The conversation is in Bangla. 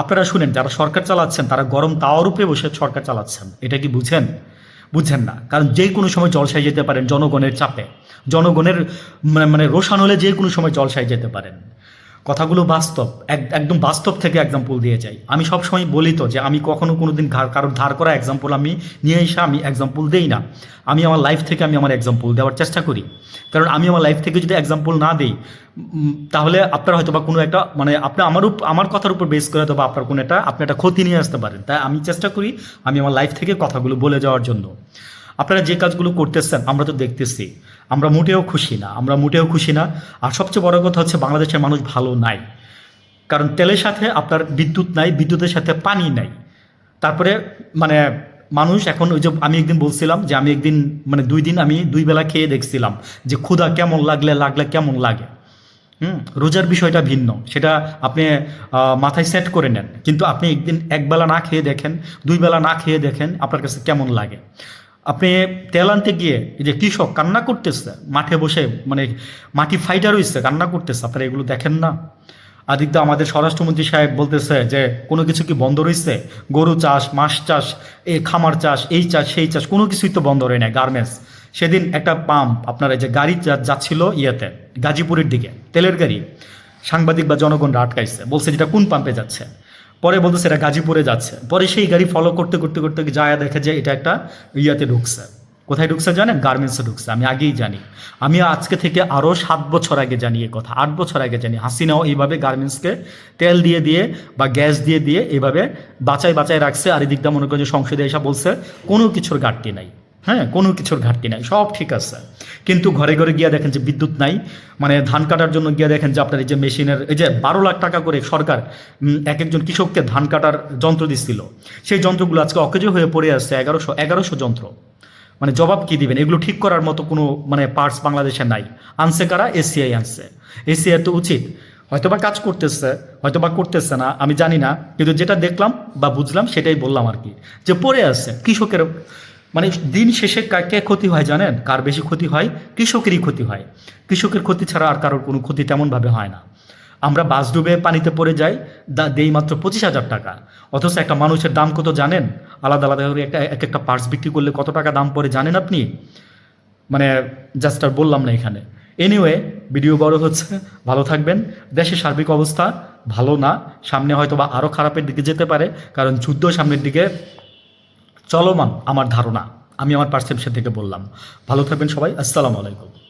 আপনারা শুনেন, যারা সরকার চালাচ্ছেন তারা গরম তাওয়ার উপরে বসে সরকার চালাচ্ছেন। এটা কি বুঝেন? বুঝছেন না, কারণ যে কোনো সময় জলসায় যেতে পারেন জনগণের চাপে। জনগণের মানে রোষান হলে যে কোনো সময় জলসায় যেতে পারেন। কথাগুলো বাস্তব, একদম বাস্তব থেকে এক্সাম্পল দিয়ে যাই। আমি সবসময় বলি তো যে আমি কখনো কোনো দিন কারোর ধার করা এক্সাম্পল আমি নিয়ে এসে আমি এক্সাম্পল দেই না। আমি আমার লাইফ থেকে আমি আমার এক্সাম্পল দেওয়ার চেষ্টা করি। কারণ আমি আমার লাইফ থেকে যদি এক্সাম্পল না দিই, তাহলে আপনার হয়তো বা কোনো একটা মানে আপনি আমার কথার উপর বেস করে হয়তো বা আপনার কোনো আপনি একটা ক্ষতি নিয়ে আসতে পারেন। তাই আমি চেষ্টা করি আমি আমার লাইফ থেকে কথাগুলো বলে যাওয়ার জন্য। আপনারা যে কাজগুলো করতেছেন আমরা তো দেখতেছি, আমরা মোটেও খুশি না, আমরা মোটেও খুশি না। আর সবচেয়ে বড় কথা হচ্ছে বাংলাদেশের মানুষ ভালো নাই। কারণ তেলের সাথে আপনার বিদ্যুৎ নাই, বিদ্যুতের সাথে পানি নাই। তারপরে মানে মানুষ এখন ওই যে আমি একদিন বলছিলাম যে আমি একদিন মানে 2 দিন আমি 2 বেলা খেয়ে দেখছিলাম যে ক্ষুধা কেমন লাগলে কেমন লাগে। রোজার বিষয়টা ভিন্ন, সেটা আপনি মাথায় সেট করে নেন। কিন্তু আপনি একদিন 1 বেলা না খেয়ে দেখেন, 2 বেলা না খেয়ে দেখেন আপনার কাছে কেমন লাগে। আপনি তেল আনতে গিয়ে এই যে কৃষক কান্না করতেছে মাঠে বসে, মানে মাটি ফাইটার হইছে কান্না করতেছে, আপনারা এগুলো দেখেন না? আদিত্য আমাদের স্বরাষ্ট্রমন্ত্রী সাহেব বলতেছে যে কোনো কিছু কি বন্ধ রয়েছে? গরু চাষ, মাছ চাষ, এই খামার চাষ, এই চাষ সেই চাষ, কোনো কিছুই তো বন্ধ রয়ে নাই। গার্মেন্টস সেদিন একটা পাম্প আপনার এই যে গাড়ি যাচ্ছিল ইয়েতে গাজীপুরের দিকে, তেলের গাড়ি, সাংবাদিক বা জনগণরা আটকাইছে, বলছে যেটা কোন পাম্পে যাচ্ছে। পরে বলতেছে এটা গাজীপুরে যাচ্ছে। পরে সেই গাড়ি ফলো করতে করতে করতে যায় দেখে যে এটা একটা ইয়াতে ঢুকছে। কোথায় ঢুকছে জানেন? গার্মেন্টসে ঢুকছে। আমি আগেই জানি, আমি আজকে থেকে আরও 7 বছর আগে জানি এ কথা, 8 বছর আগে জানি। হাসিনাও এইভাবে গার্মেন্টসকে তেল দিয়ে দিয়ে বা গ্যাস দিয়ে দিয়ে এইভাবে বাঁচায় রাখছে। আর এদিকটা মনে করেন যে সংসদে এসে বলছে কোনো কিছুর ঘাটতি নাই। হ্যাঁ, কোনো কিছুর ঘাটতি নাই, সব ঠিক আছে। কিন্তু ঘরে ঘরে গিয়ে দেখেন যে বিদ্যুৎ নাই। মানে ধান কাটার জন্য গিয়ে দেখেন যে আপনার এই যে মেশিনের এই যে 12 লাখ টাকা করে সরকার এক একজন কৃষককে ধান কাটার যন্ত্র দিচ্ছিল, সেই যন্ত্রগুলো আজকে অকেজো হয়ে পড়ে আসছে। 1100 যন্ত্র। মানে জবাব কি দিবেন? এগুলো ঠিক করার মতো কোনো মানে পার্টস বাংলাদেশে নাই। আনছে কারা? এসিআই আনছে। এসিআই তো উচিত, হয়তোবা কাজ করতেছে, হয়তোবা করতেছে না, আমি জানি না। কিন্তু যেটা দেখলাম বা বুঝলাম সেটাই বললাম আর কি, যে পড়ে আছে কৃষকের। মানে দিন শেষে কে ক্ষতি হয় জানেন? কার বেশি ক্ষতি হয়? কৃষকেরই ক্ষতি হয়। কৃষকের ক্ষতি ছাড়া আর কারোর কোনো ক্ষতি তেমনভাবে হয় না। আমরা বাস ডুবে পানিতে পড়ে যাই, দেই মাত্র 25,000 টাকা। অথচ একটা মানুষের দাম কত জানেন? আলাদা আলাদা করে এক একটা পার্টস বিক্রি করলে কত টাকা দাম পড়ে জানেন আপনি? মানে জাস্ট আর বললাম না এখানে। এনিওয়ে, ভিডিও বড় হচ্ছে, ভালো থাকবেন। দেশের সার্বিক অবস্থা ভালো না, সামনে হয়তো বা আরও খারাপের দিকে যেতে পারে, কারণ যুদ্ধ সামনের দিকে চলমান আমার ধারণা। আমি আমার পারসেপশন থেকে বললাম। ভালো থাকবেন সবাই, আসসালামু আলাইকুম।